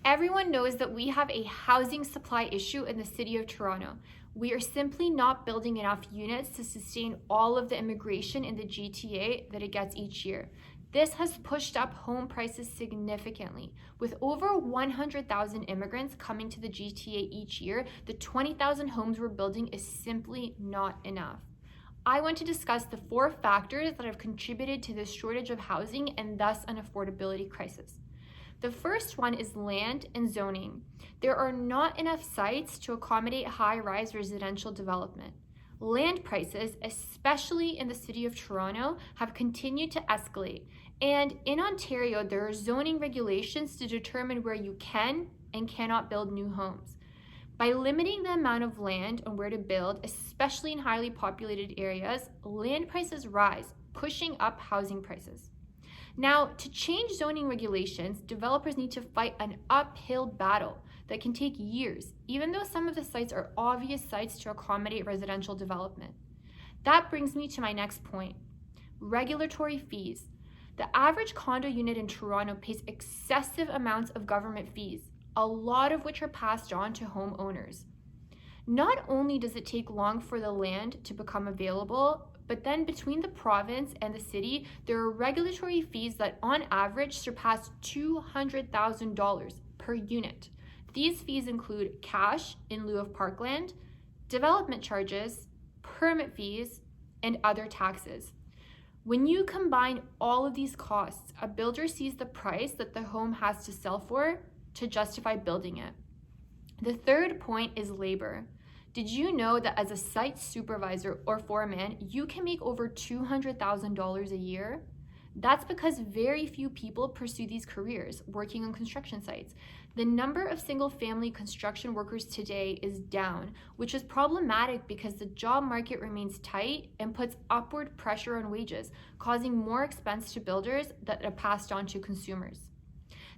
Everyone knows that we have a housing supply issue in the city of Toronto. We are simply not building enough units to sustain all of the immigration in the GTA that it gets each year. This has pushed up home prices significantly. With over 100,000 immigrants coming to the GTA each year, the 20,000 homes we're building is simply not enough. I want to discuss the 4 factors that have contributed to this shortage of housing and thus an affordability crisis. The first one is land and zoning. There are not enough sites to accommodate high-rise residential development. Land prices, especially in the city of Toronto, have continued to escalate. And in Ontario, there are zoning regulations to determine where you can and cannot build new homes. By limiting the amount of land on where to build, especially in highly populated areas, land prices rise, pushing up housing prices. Now, to change zoning regulations, developers need to fight an uphill battle that can take years, even though some of the sites are obvious sites to accommodate residential development. That brings me to my next point: regulatory fees. The average condo unit in Toronto pays excessive amounts of government fees, a lot of which are passed on to homeowners. Not only does it take long for the land to become available, but then between the province and the city, there are regulatory fees that on average surpass $200,000 per unit. These fees include cash in lieu of parkland, development charges, permit fees, and other taxes. When you combine all of these costs, a builder sees the price that the home has to sell for to justify building it. The third point is labor. Did you know that as a site supervisor or foreman, you can make over $200,000 a year? That's because very few people pursue these careers working on construction sites. The number of single-family construction workers today is down, which is problematic because the job market remains tight and puts upward pressure on wages, causing more expense to builders that are passed on to consumers.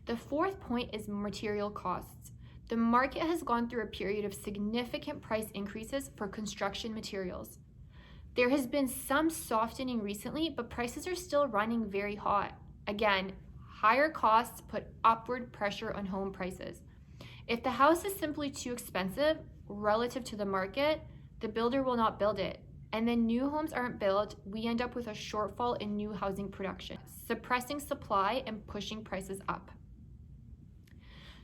The fourth point is material costs. The market has gone through a period of significant price increases for construction materials. There has been some softening recently, but prices are still running very hot. Again, higher costs put upward pressure on home prices. If the house is simply too expensive relative to the market, the builder will not build it. And then new homes aren't built, we end up with a shortfall in new housing production, suppressing supply and pushing prices up.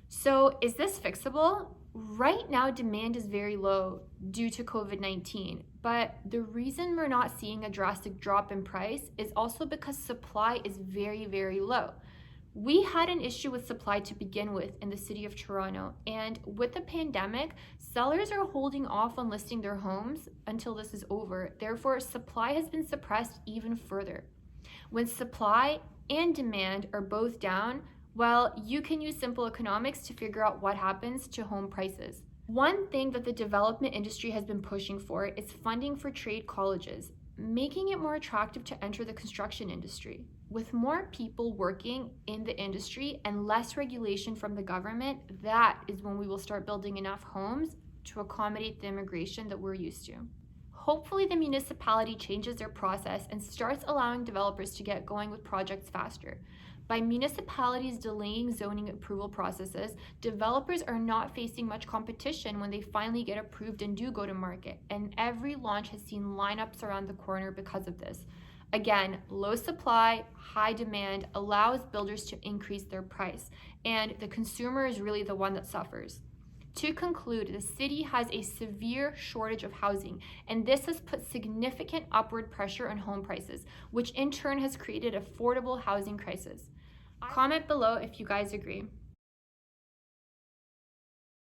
So is this fixable? Right now, demand is very low due to COVID-19, but the reason we're not seeing a drastic drop in price is also because supply is very, very low. We had an issue with supply to begin with in the city of Toronto, and with the pandemic, sellers are holding off on listing their homes until this is over. Therefore, supply has been suppressed even further. When supply and demand are both down, well, you can use simple economics to figure out what happens to home prices. One thing that the development industry has been pushing for is funding for trade colleges, making it more attractive to enter the construction industry. With more people working in the industry and less regulation from the government, that is when we will start building enough homes to accommodate the immigration that we're used to. Hopefully the municipality changes their process and starts allowing developers to get going with projects faster. By municipalities delaying zoning approval processes, developers are not facing much competition when they finally get approved and do go to market, and every launch has seen lineups around the corner because of this. Again, low supply, high demand allows builders to increase their price, and the consumer is really the one that suffers. To conclude, the city has a severe shortage of housing, and this has put significant upward pressure on home prices, which in turn has created affordable housing crisis. Comment below if you guys agree.